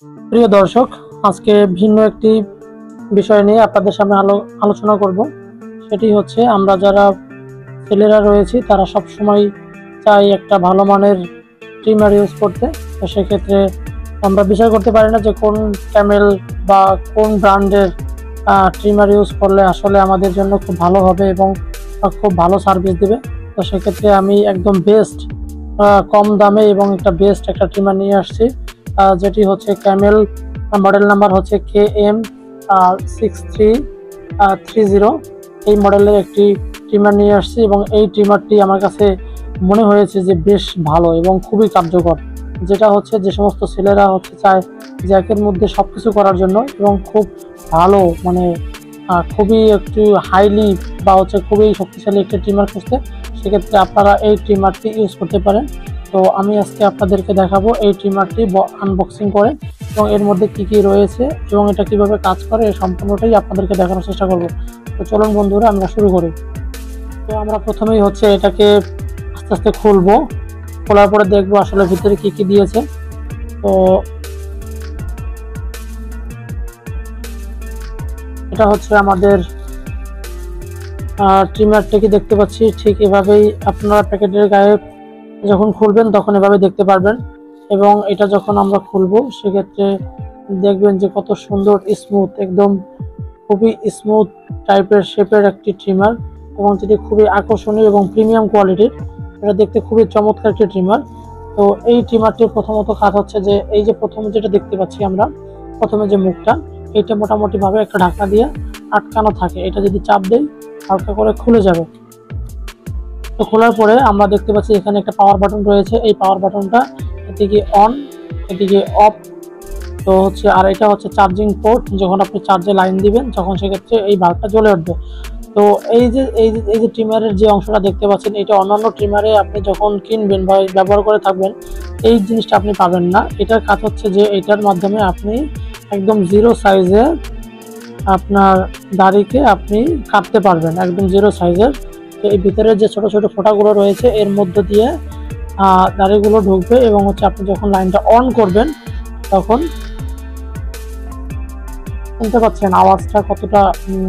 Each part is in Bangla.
প্রিয় দর্শক, আজকে ভিন্ন একটি বিষয় নিয়ে আপনাদের সামনে আলোচনা করব। সেটি হচ্ছে, আমরা যারা ছেলেরা রয়েছি তারা সব সময় চাই একটা ভালো মানের ট্রিমার ইউজ করতে। তো সেক্ষেত্রে আমরা বিচার করতে পারি না যে কোন ক্যামেল বা কোন ব্র্যান্ডের ট্রিমার ইউজ করলে আসলে আমাদের জন্য খুব ভালো হবে এবং খুব ভালো সার্ভিস দেবে। তো সেক্ষেত্রে আমি একদম বেস্ট, কম দামে এবং একটা ট্রিমার নিয়ে আসছি, যেটি হচ্ছে ক্যামেল। মডেল নাম্বার হচ্ছে KM6330। এই মডেলের একটি ট্রিমার নিয়ে আসছি এবং এই ট্রিমারটি আমার কাছে মনে হয়েছে যে বেশ ভালো এবং খুবই কার্যকর। যেটা হচ্ছে, যে সমস্ত ছেলেরা চায় জ্যাকের মধ্যে সবকিছু করার জন্য এবং খুব ভালো, মানে খুবই একটু হাইলি বা খুবই শক্তিশালী একটা ট্রিমার খুঁজতে, সেক্ষেত্রে আপনারা এই ট্রিমারটি ইউজ করতে পারেন। তো আমি আজকে আপনাদেরকে দেখাবো এই ট্রিমারটি আনবক্সিং করে এবং এর মধ্যে কি কি রয়েছে এবং এটা কিভাবে কাজ করে, সম্পূর্ণটাই আপনাদেরকে দেখানোর চেষ্টা করব। তো চলুন বন্ধুরা, আমরা শুরু করি। তো আমরা প্রথমেই এটাকে আস্তে আস্তে খুলবো। খোলার পরে দেখবো আসলে ভিতরে কি কি দিয়েছে। তো এটা হচ্ছে আমাদের ট্রিমারটাকে দেখতে পাচ্ছি। ঠিক এভাবেই আপনারা প্যাকেটের গায়ে যখন খুলবেন তখন এভাবে দেখতে পারবেন। এবং এটা যখন আমরা খুলবো সেক্ষেত্রে দেখবেন যে কত সুন্দর স্মুথ, একদম খুবই স্মুথ টাইপের শেপের একটি ট্রিমার এবং যেটি খুবই আকর্ষণীয় এবং প্রিমিয়াম কোয়ালিটির। এটা দেখতে খুবই চমৎকার একটি ট্রিমার। তো এই ট্রিমারটির প্রথমত কাজ হচ্ছে যে, এই যে প্রথমে যেটা দেখতে পাচ্ছি আমরা, প্রথমে যে মুখটা, এটা মোটামুটি ভাবে একটা ঢাকনা দিয়ে আটকানো থাকে। এটা যদি চাপ দেই হালকা করে খুলে যাবে। তো খোলার পরে আমরা দেখতে পাচ্ছি এখানে একটা পাওয়ার বাটন রয়েছে। এই পাওয়ার বাটনটা এদিকে অন, এদিকে অফ। তো আর এটা হচ্ছে চার্জিং পোর্ট। যখন আপনি চার্জে লাইন দিবেন তখন সেক্ষেত্রে এই বাল্বটা জ্বলে উঠবে। তো এই যে ট্রিমারের যে অংশটা দেখতে পাচ্ছেন, এটা অন্যান্য ট্রিমারে আপনি যখন কিনবেন বা ব্যবহার করে থাকবেন এই জিনিসটা আপনি পাবেন না। এটার কাজ হচ্ছে যে এটার মাধ্যমে আপনি একদম জিরো সাইজে আপনার দাড়িকে আপনি কাটতে পারবেন, একদম জিরো সাইজের। তো এই ভিতরে যে ছোট ছোট ফোঁটাগুলো রয়েছে এর মধ্য দিয়ে দাড়িগুলো ঢুকবে এবং আপনি যখন লাইনটা অন করবেন তখন শুনতে পাচ্ছেন আওয়াজটা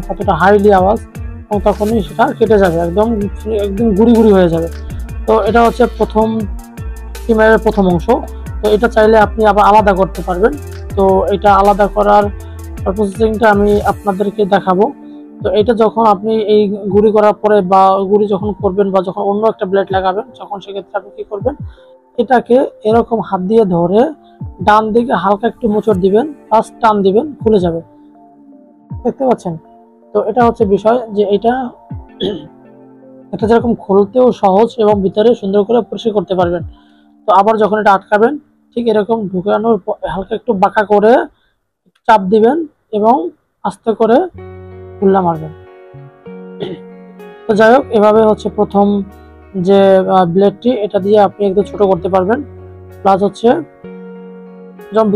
কতটা হাইলি আওয়াজ, এবং তখনই সেটা কেটে যাবে, একদম একদম গুড়ি গুড়ি হয়ে যাবে। তো এটা হচ্ছে প্রথম ট্রিমারের প্রথম অংশ। তো এটা চাইলে আপনি আবার আলাদা করতে পারবেন। তো এটা আলাদা করার প্রসেসিংটা আমি আপনাদেরকে দেখাবো। তো এটা যখন আপনি এই গুঁড়ি করার পরে বা গুঁড়ি যখন করবেন বা যখন অন্য একটা ব্লেড লাগাবেন, তখন সেক্ষেত্রে আপনি কি করবেন, এটাকে এরকম হাত দিয়ে ধরে ডান দিকে হালকা একটু মোচড় দিবেন, ফার্স্ট টান দিবেন, খুলে যাবে। দেখতে পাচ্ছেন? তো এটা হচ্ছে বিষয় যে এটা যেরকম খুলতেও সহজ এবং ভিতরে সুন্দর করে পরিষ্কার করতে পারবেন। তো আবার যখন এটা আটকাবেন ঠিক এরকম ঢুকানোর হালকা একটু বাঁকা করে চাপ দিবেন এবং আস্তে করে খুললা মারবেন। তো যাই হোক, এভাবে প্রথম যে ব্লেডটি, এটা দিয়ে আপনি একটু ছোট করতে পারবেন। প্লাস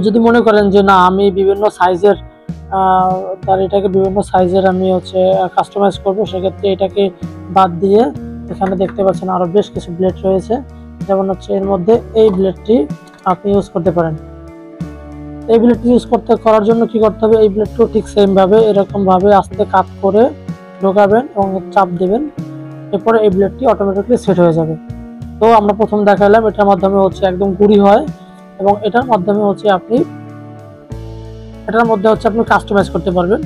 যদি মনে করেন যে না, আমি বিভিন্ন সাইজের এটাকে বিভিন্ন সাইজের আমি কাস্টমাইজ করব, সেক্ষেত্রে এটাকে বাদ দিয়ে এখানে দেখতে পাচ্ছেন আরো বেশ কিছু ব্লেড রয়েছে। যেমন এর মধ্যে এই ব্লেডটি আপনি ইউজ করতে পারেন। এই ব্লেডটি করার জন্য কি করতে হবে, এই ব্লেডটি ঠিক সেম ভাবে এরকম ভাবে আস্তে কাট করে ঢোকাবেন এবং চাপ দেবেন। এরপরে এই ব্লেডটি অটোমেটিকলি সেট হয়ে যাবে। তো আমরা প্রথম দেখালাম এটার মাধ্যমে একদম গুঁড়ি হয় এবং এটার মাধ্যমে আপনি কাস্টমাইজ করতে পারবেন।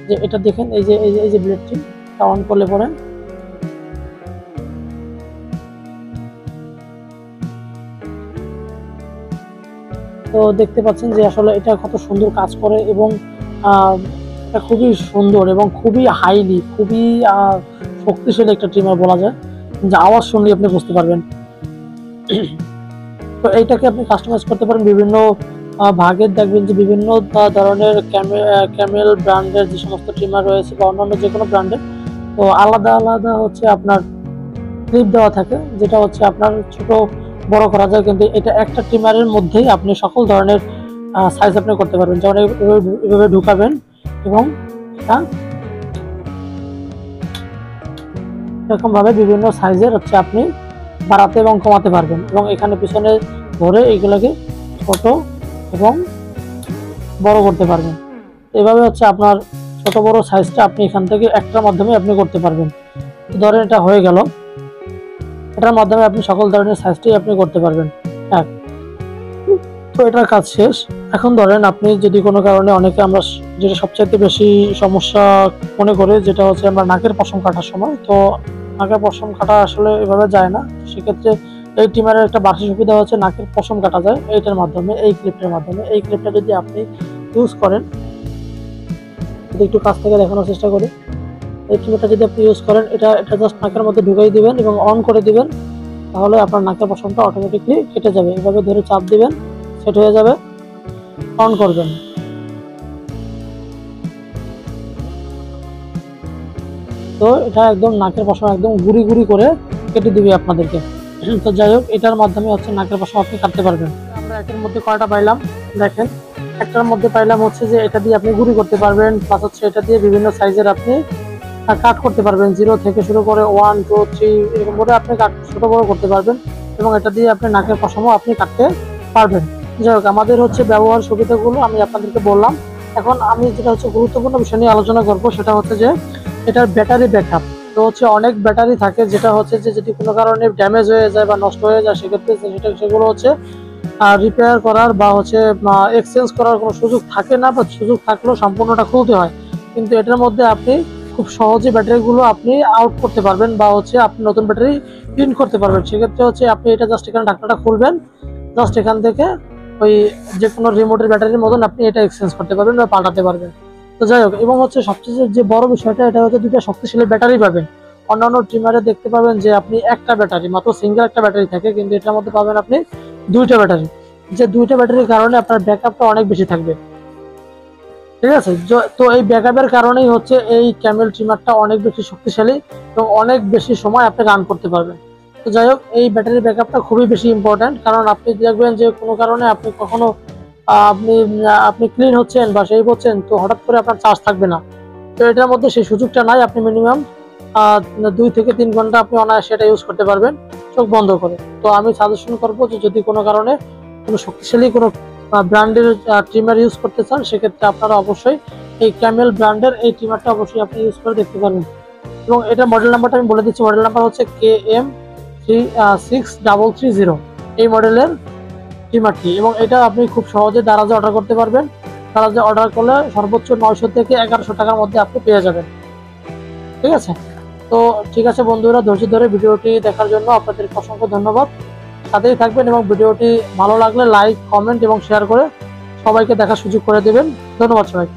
যে এটা দেখেন, এই যে ব্লেডটি অন করলে পরে তো দেখতে পাচ্ছেন যে আসলে এটা কত সুন্দর কাজ করে এবং এটা খুবই সুন্দর এবং খুবই হাইলি, খুবই শক্তিশালী একটা ট্রিমার বলা যায়, যে আওয়াজ শুনলে আপনি বুঝতে পারবেন। তো এইটাকে আপনি কাস্টমাইজ করতে পারেন বিভিন্ন ভাগের। দেখবেন যে বিভিন্ন ধরনের ক্যামেল ব্র্যান্ডের যে সমস্ত ট্রিমার রয়েছে বা অন্যান্য যে কোনো ব্র্যান্ডের, তো আলাদা আলাদা আপনার ক্লিপ দেওয়া থাকে, যেটা আপনার ছোট বড় করা যায়। কিন্তু এটা একটা ট্রিমারের মধ্যেই আপনি সকল ধরনের সাইজ আপনি করতে পারবেন। যেমন এভাবে ঢুকাবেন এবং এটা এরকম ভাবে বিভিন্ন সাইজের আপনি বাড়াতে এবং কমাতে পারবেন। এবং এখানে পিছনে ধরে এইগুলোকে ছোট এবং বড় করতে পারবেন। এভাবে হচ্ছে আপনার ছোট বড় সাইজটা আপনি এখান থেকে একটার মাধ্যমে আপনি করতে পারবেন। ধরেন এটা হয়ে গেল, এটার মাধ্যমে আপনি সকল ধরনের সাইজটাই আপনি করতে পারবেন। এক, তো এটার কাজ শেষ। এখন ধরেন আপনি যদি কোনো কারণে অনেকে আমরা যেটা সবচাইতে বেশি সমস্যা মনে করি যেটা হচ্ছে আমরা নাকের পশম কাটার সময়, তো নাকের পশম কাটা আসলে এভাবে যায় না। সেক্ষেত্রে এই ট্রিমারের একটা বাড়তি সুবিধা হচ্ছে নাকের পশম কাটা যায় এইটার মাধ্যমে, এই ক্লিপটার মাধ্যমে। এই ক্লিপটা যদি আপনি ইউজ করেন, যদি একটু কাছ থেকে দেখানোর চেষ্টা করি, এই ক্লিপটা যদি আপনি ইউজ করেন, এটা জাস্ট নাকের মধ্যে ঢুকাই দিবেন এবং অন করে দিবেন, তাহলে আপনার নাকের পশমটা অটোমেটিকলি কেটে যাবে। এভাবে ধরে চাপ দিবেন, সেট হয়ে যাবে। অন করবেন, তো এটা একদম নাকের পশম একদম গুড়ি গুড়ি করে কেটে দিবে আপনাদেরকে। তো যাই হোক, এটার মাধ্যমে হচ্ছে নাকের পশম আপনি কাটতে পারবেন। আমরা এটার মধ্যে কয়টা পাইলাম দেখেন, একটার মধ্যে পাইলাম হচ্ছে যে এটা দিয়ে আপনি গুড়ি করতে পারবেন, প্লাস হচ্ছে এটা দিয়ে বিভিন্ন সাইজের আপনি কাট করতে পারবেন, 0 থেকে শুরু করে 1 2 3 এরকম করে আপনি কাট ছোট বড় করতে পারবেন, এবং এটা দিয়ে আপনি নাকের পশমও আপনি কাটতে পারবেন। যাই হোক, আমাদের হচ্ছে ব্যবহার সুবিধাগুলো আমি আপনাদেরকে বললাম। এখন আমি যেটা হচ্ছে গুরুত্বপূর্ণ বিষয় নিয়ে আলোচনা করব, সেটা হচ্ছে যে এটার ব্যাটারি ব্যাকআপ। তো হচ্ছে অনেক ব্যাটারি থাকে যেটা হচ্ছে যে যদি কোনো কারণে ড্যামেজ হয়ে যায় বা নষ্ট হয়ে যায়, সেক্ষেত্রে সেগুলো হচ্ছে রিপেয়ার করার বা হচ্ছে এক্সচেঞ্জ করার কোনো সুযোগ থাকে না, বা সুযোগ থাকলেও সম্পূর্ণটা খুলতে হয়। কিন্তু এটার মধ্যে আপনি খুব সহজে ব্যাটারিগুলো আপনি আউট করতে পারবেন, বা হচ্ছে আপনি নতুন ব্যাটারি ইন করতে পারবেন। সেক্ষেত্রে হচ্ছে আপনি এটা জাস্ট এখানে ঢাকনাটা খুলবেন, জাস্ট এখান থেকে ওই যে কোনো রিমোটের ব্যাটারির মতন আপনি এটা এক্সচেঞ্জ করতে পারবেন বা পাল্টাতে পারবেন। তো যাই হোক, এবং হচ্ছে সবচেয়ে যে বড় বিষয়টা, এটা হচ্ছে দুইটা শক্তিশালী ব্যাটারি পাবেন। অন্যান্য ট্রিমারে দেখতে পাবেন যে আপনি একটা ব্যাটারি, মাত্র সিঙ্গেল একটা ব্যাটারি থাকে, কিন্তু এটার মধ্যে পাবেন আপনি দুইটা ব্যাটারি। যে দুইটা ব্যাটারির কারণে আপনার ব্যাকআপটা অনেক বেশি থাকবে। ঠিক আছে, তো এই ব্যাকআপের কারণেই হচ্ছে এই ক্যামেল ট্রিমারটা অনেক বেশি শক্তিশালী এবং অনেক বেশি সময় আপনি রান করতে পারবেন। তো যাই হোক, এই ব্যাটারি ব্যাকআপটা খুবই বেশি ইম্পর্টেন্ট, কারণ আপনি দেখবেন যে কোনো কারণে আপনি কখনো আপনি আপনি ক্লিন হচ্ছেন বা সেই হচ্ছেন, তো হঠাৎ করে আপনার চার্জ থাকবে না। তো এটার মধ্যে সেই সুযোগটা নাই। আপনি মিনিমাম 2 থেকে 3 ঘন্টা আপনি অনায়াসে এটা ইউজ করতে পারবেন চোখ বন্ধ করে। তো আমি সাজেশন করবো যে যদি কোনো কারণে কোনো শক্তিশালী কোনো ব্র্যান্ডের ট্রিমার ইউজ করতে চান, সেক্ষেত্রে আপনারা অবশ্যই এই ক্যামেল ব্র্যান্ডের এই ট্রিমারটা অবশ্যই আপনি ইউজ করে দেখতে পারবেন। এবং এটা মডেল নাম্বারটা আমি বলে দিচ্ছি, মডেল নাম্বার হচ্ছে KM6330 এই মডেলের ট্রিমারটি। এবং এটা আপনি খুব সহজে দারাজে অর্ডার করতে পারবেন। দারাজে অর্ডার করলে সর্বোচ্চ 900 থেকে 1100 টাকার মধ্যে আপনি পেয়ে যাবেন। ঠিক আছে, তো ঠিক আছে বন্ধুরা, ধৈর্য ধরে ভিডিওটি দেখার জন্য আপনাদের অসংখ্য ধন্যবাদ। সাথেই থাকবেন এবং ভিডিওটি ভালো লাগলে লাইক, কমেন্ট এবং শেয়ার করে সবাইকে দেখার সুযোগ করে দেবেন। ধন্যবাদ সবাইকে।